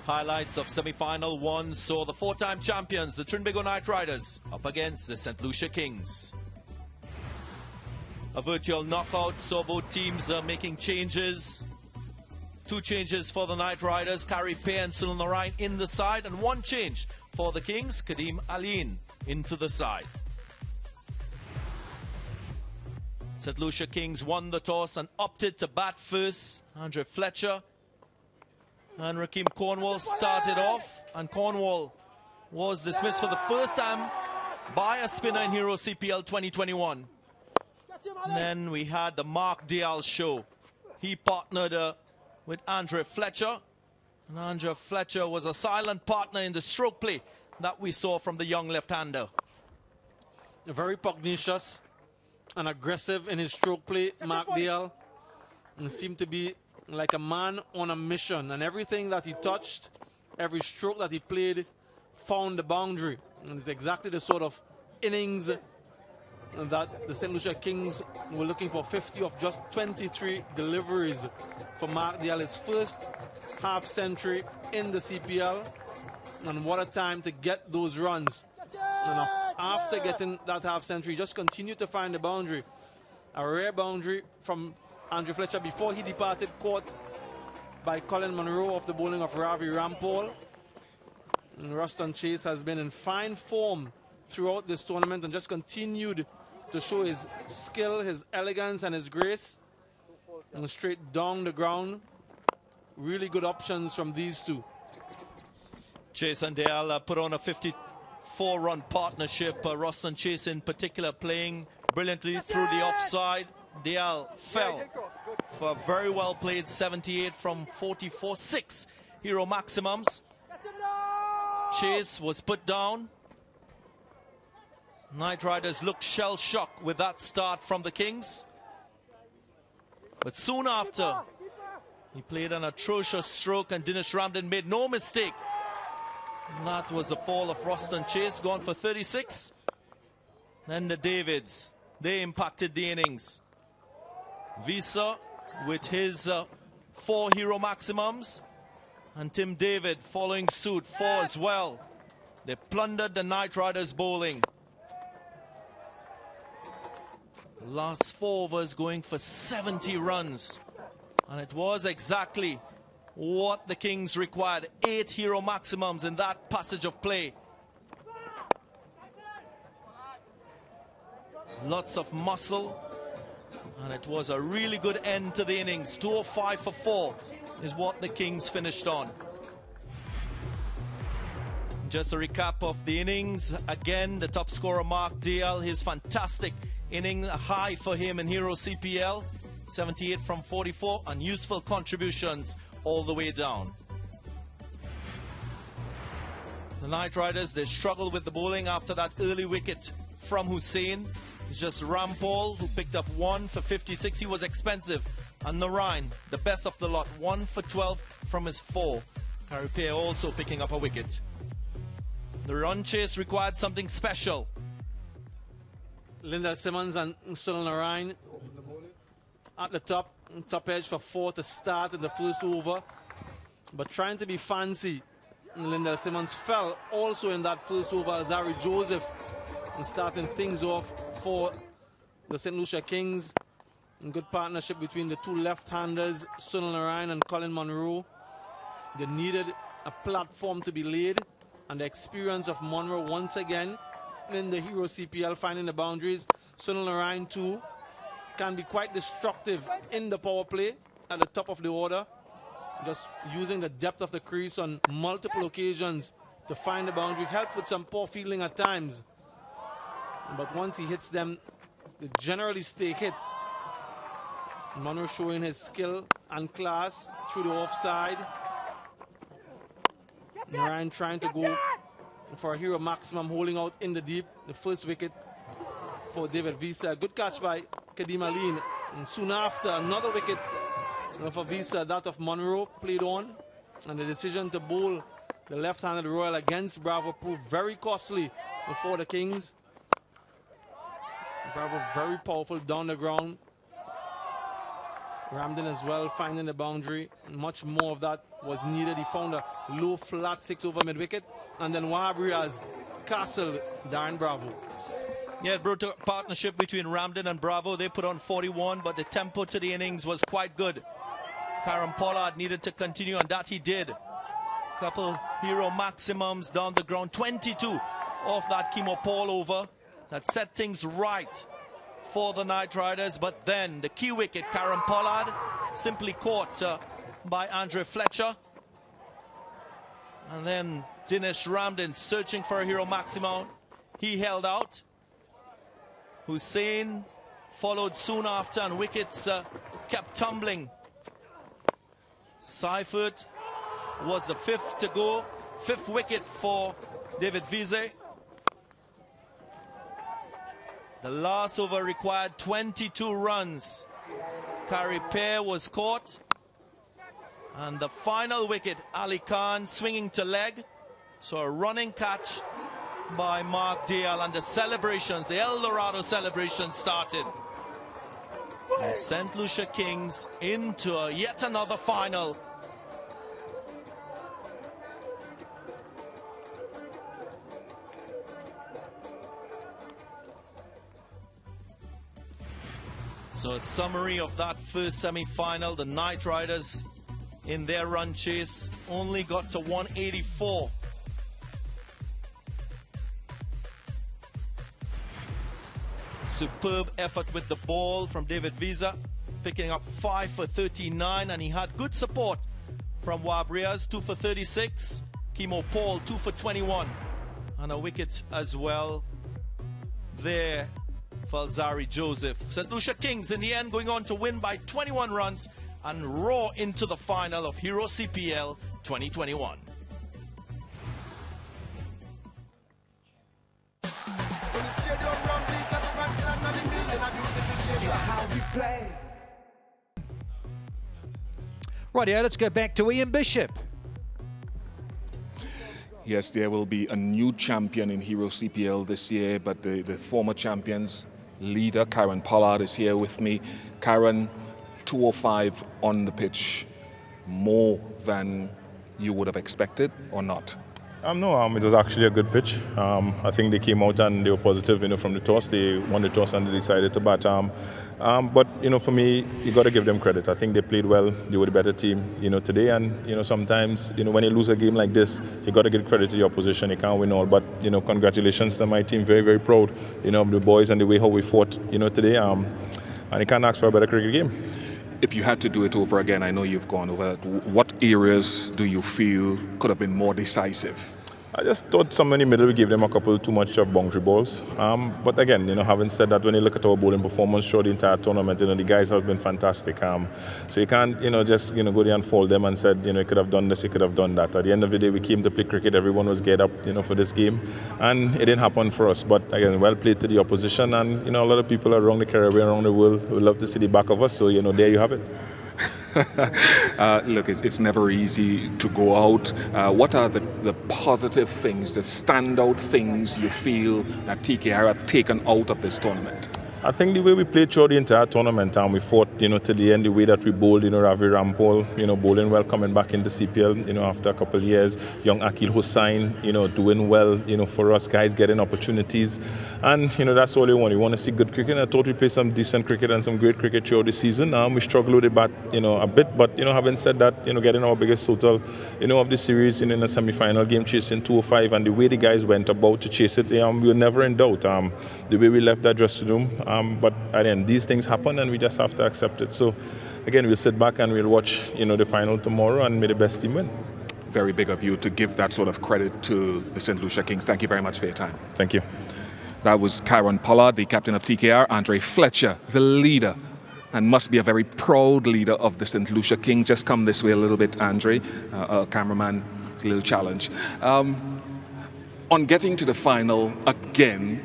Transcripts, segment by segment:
Highlights of semi-final one saw the four-time champions, the Trinbago Knight Riders, up against the St. Lucia Kings. A virtual knockout saw both teams making changes. Two changes for the Knight Riders, Kari Pay and Sunil Narayan in the side, and one change for the Kings, Kadeem Aline into the side. St. Lucia Kings won the toss and opted to bat first. Andre Fletcher and Rakeem Cornwall started off, and Cornwall was dismissed for the first time by a spinner in Hero CPL 2021. And then we had the Mark Dial show. He partnered with Andre Fletcher, and Andre Fletcher was a silent partner in the stroke play that we saw from the young left-hander. Very pugnacious and aggressive in his stroke play, Mark Dial, and seemed to be like a man on a mission, and everything that he touched, every stroke that he played, found the boundary. And it's exactly the sort of innings that the St. Lucia Kings were looking for. 50 of just 23 deliveries for Mark Dial, his first half century in the CPL, and what a time to get those runs. And after getting that half century, just continued to find the boundary. A rare boundary from Andre Fletcher before he departed, caught by Colin Monroe off the bowling of Ravi Rampal. And Ruston Chase has been in fine form throughout this tournament and just continued to show his skill, his elegance and his grace. And straight down the ground. Really good options from these two. Chase and Dale put on a 54-run partnership. Ruston Chase in particular playing brilliantly through the offside. Dale fell for a very well played 78 from 44. 6 Hero maximums. Chase was put down. Knight Riders looked shell-shocked with that start from the Kings. But soon after, he played an atrocious stroke, and Dinesh Ramden made no mistake. And that was the fall of Ruston Chase, gone for 36. Then the Davids, they impacted the innings. Visa with his 4 Hero maximums, and Tim David following suit, 4 as well. They plundered the Knight Riders bowling. Last 4 overs going for 70 runs, and it was exactly what the Kings required. 8 Hero maximums in that passage of play. Lots of muscle, and it was a really good end to the innings. 205 for 4 is what the Kings finished on. Just a recap of the innings. Again, the top scorer Mark Dial, his fantastic inning, a high for him in Hero CPL. 78 from 44, and useful contributions all the way down. The Knight Riders, they struggled with the bowling after that early wicket from Hussain. It's just Rampal who picked up 1 for 56. He was expensive. And Narayan, the best of the lot, 1 for 12 from his 4. Karipea also picking up a wicket. The run chase required something special. Lyndall Simmons and Sunil Narayan at the top edge for 4 to start in the first over. But trying to be fancy, Lyndall Simmons fell also in that first over as Harry Joseph, and starting things off for the St. Lucia Kings. In good partnership between the two left-handers, Sunil Narayan and Colin Monroe. They needed a platform to be laid, and the experience of Monroe once again in the Hero CPL finding the boundaries. Sunil Narayan too can be quite destructive in the power play at the top of the order, just using the depth of the crease on multiple occasions to find the boundary, help with some poor fielding at times. But once he hits them, they generally stay hit. Monroe showing his skill and class through the offside. Narayan trying to go for a Hero maximum, holding out in the deep. The first wicket for David Visa. Good catch by Kadeem Aline. And soon after, another wicket for Visa, that of Monroe, played on. And the decision to bowl the left-handed Royal against Bravo proved very costly for the Kings. Bravo very powerful down the ground. Ramden as well finding the boundary. Much more of that was needed. He found a low flat 6 over mid-wicket. And then Wabri has castled Darren Bravo. Yeah, brutal partnership between Ramden and Bravo. They put on 41, but the tempo to the innings was quite good. Karen Pollard needed to continue, and that he did. Couple hero maximums down the ground. 22 off that Kimo Paul over. That set things right for the Knight Riders. But then the key wicket, Karen Pollard, simply caught by Andre Fletcher. And then Dinesh Ramden searching for a hero maximum. He held out. Hussain followed soon after, and wickets kept tumbling. Seifert was the 5th to go. 5th wicket for David Wiese. The last over required 22 runs. Kari Pair was caught. And the final wicket, Ali Khan swinging to leg. So a running catch by Mark Dale, and the celebrations, the El Dorado celebration started. The St. Lucia Kings into yet another final. So a summary of that first semi-final. The Knight Riders in their run chase only got to 184. Superb effort with the ball from David Wiese, picking up 5 for 39, and he had good support from Wabrias, 2 for 36. Kimo Paul, 2 for 21, and a wicket as well there for Alzari Joseph. St. Lucia Kings in the end going on to win by 21 runs and roar into the final of Hero CPL 2021. Rightio, let's go back to Ian Bishop. Yes, there will be a new champion in Hero CPL this year, but the former champions leader, Karen Pollard, is here with me. Karen, 205 on the pitch, more than you would have expected or not? No, it was actually a good pitch. I think they came out and they were positive, from the toss. They won the toss and they decided to bat. But, for me, you got to give them credit. I think they played well. They were the better team, today. And, sometimes, when you lose a game like this, you got to give credit to your opposition. You can't win all. But, congratulations to my team. Very, very proud, of the boys and the way how we fought, today. And you can't ask for a better cricket game. If you had to do it over again, I know you've gone over that, what areas do you feel could have been more decisive? I just thought somewhere in the middle we gave them a couple too much of boundary balls. But again, having said that, when you look at our bowling performance throughout the entire tournament, the guys have been fantastic. So you can't, just, go there and fold them and said, you could have done this, you could have done that. At the end of the day, we came to play cricket. Everyone was geared up, for this game. And it didn't happen for us. But again, well played to the opposition. And, a lot of people around the Caribbean, around the world, would love to see the back of us. So, there you have it. Look, it's never easy to go out. What are the positive things, the standout things you feel that TKR have taken out of this tournament? I think the way we played throughout the entire tournament, and we fought, to the end, the way that we bowled, Ravi Rampal, bowling well, coming back into CPL, after a couple of years. Young Akil Hussain, doing well, for us guys, getting opportunities. And, that's all you want. You want to see good cricket. And I thought we played some decent cricket and some great cricket throughout the season. We struggled with the bat, a bit. But, having said that, getting our biggest total, of the series in a semi-final game, chasing 205. And the way the guys went about to chase it, we were never in doubt. The way we left that dressing room. But again, these things happen and we just have to accept it. So again, we'll sit back and we'll watch, the final tomorrow and may the best team win. Very big of you to give that sort of credit to the St. Lucia Kings. Thank you very much for your time. Thank you. That was Karen Pollard, the captain of TKR, Andre Fletcher, the leader, and must be a very proud leader of the St. Lucia Kings. Just come this way a little bit, Andre. Cameraman, it's a little challenge. On getting to the final again,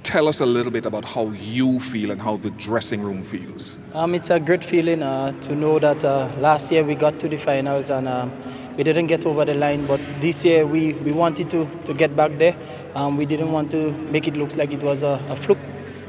tell us a little bit about how you feel and how the dressing room feels. It's a great feeling to know that last year we got to the finals and we didn't get over the line, but this year we wanted to get back there. We didn't want to make it look like it was a fluke.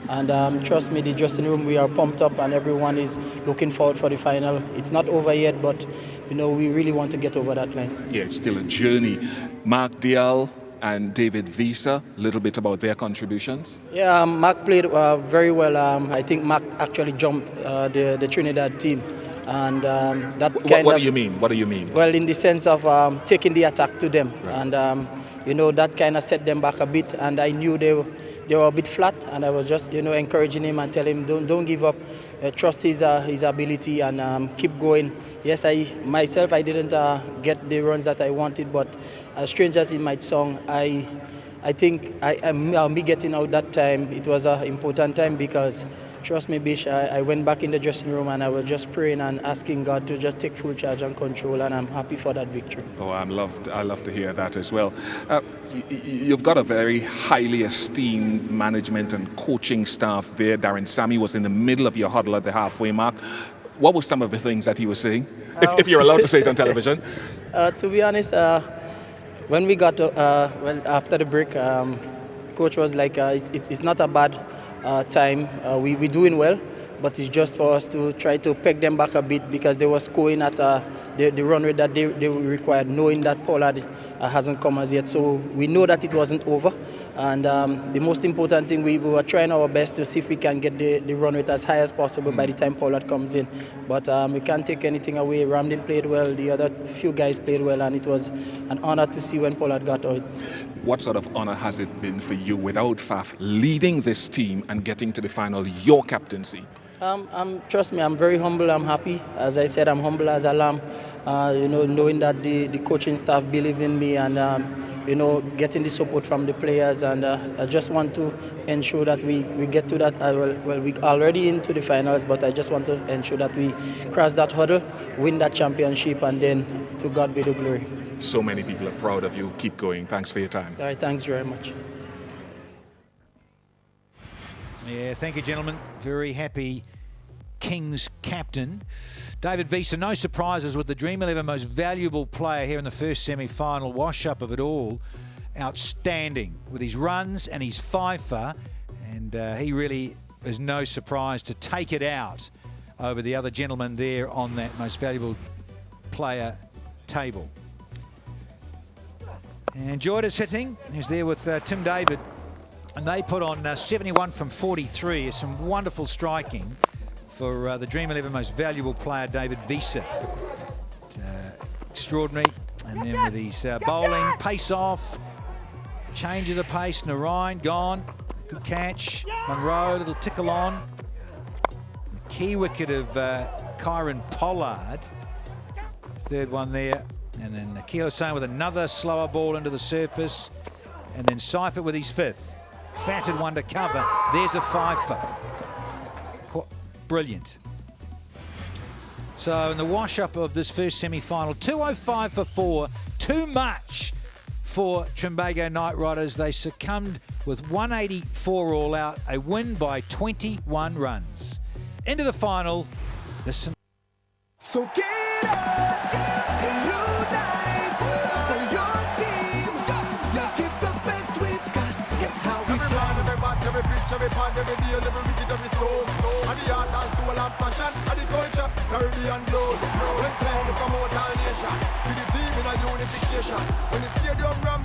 And trust me, the dressing room, we are pumped up and everyone is looking forward for the final. It's not over yet, but you know, we really want to get over that line. Yeah, it's still a journey. Mark Dial and David Visa, a little bit about their contributions. Yeah, Mark played very well. I think Mark actually jumped the Trinidad team. And what do you mean? What do you mean? Well, in the sense of taking the attack to them. Right. And, you know, that kind of set them back a bit. And I knew they were a bit flat. And I was just, you know, encouraging him and telling him, don't give up. Trust his ability and keep going. Yes, I didn't get the runs that I wanted. But as strange as it might sound, I think me getting out that time, it was an important time because trust me, Bish, I went back in the dressing room and I was just praying and asking God to just take full charge and control, and I'm happy for that victory. Oh, I love to hear that as well. You've got a very highly esteemed management and coaching staff there. Darren Sammy was in the middle of your huddle at the halfway mark. What were some of the things that he was saying, if you're allowed to say it on television? To be honest, when we got after the break, coach was like, it's not a bad time. We're doing well, but it's just for us to try to peg them back a bit because they were scoring at the run rate that they required, knowing that Pollard hasn't come as yet. So we know that it wasn't over. And the most important thing, we were trying our best to see if we can get the run rate as high as possible by the time Pollard comes in. But we can't take anything away. Ramdin played well, the other few guys played well, and it was an honor to see when Pollard got out. What sort of honor has it been for you without Faf leading this team and getting to the final, your captaincy? Trust me, I'm very humble. I'm happy. As I said, I'm humble as a lamb. You know, knowing that the coaching staff believe in me and, you know, getting the support from the players. And I just want to ensure that we get to that. Well, we're already into the finals, but I just want to ensure that we cross that hurdle, win that championship, and then to God be the glory. So many people are proud of you. Keep going. Thanks for your time. All right, thanks very much. Yeah, thank you, gentlemen. Very happy Kings captain. David Visa, no surprises with the Dream 11 most valuable player here in the first semi-final. Wash-up of it all. Outstanding with his runs and his FIFA. And he really is no surprise to take it out over the other gentleman there on that most valuable player table. And Jorda's hitting. He's there with Tim David. And they put on 71 from 43. Some wonderful striking for the Dream 11 most valuable player, David Visa. Extraordinary. And then with his bowling, pace off, changes of pace. Narayan gone. Good catch. Monroe, little tickle on. The key wicket of Kieran Pollard. Third one there. And then Kilo Sane with another slower ball into the surface. And then Seifert with his fifth. Fatted one to cover. There's a fifer. Brilliant. So in the wash-up of this first semi-final, 205 for 4. Too much for Trinbago Knight Riders. They succumbed with 184 all out. A win by 21 runs. Into the final. Listen. So get up, and unite for your team. Give the best we've got. Guess how we plan. Every pitch, every pond, every deal, every wicket, every stroke. And the art and soul and passion, and the culture, Caribbean blows. When playing, come out all nation. With the team in a unification. When the stadium ram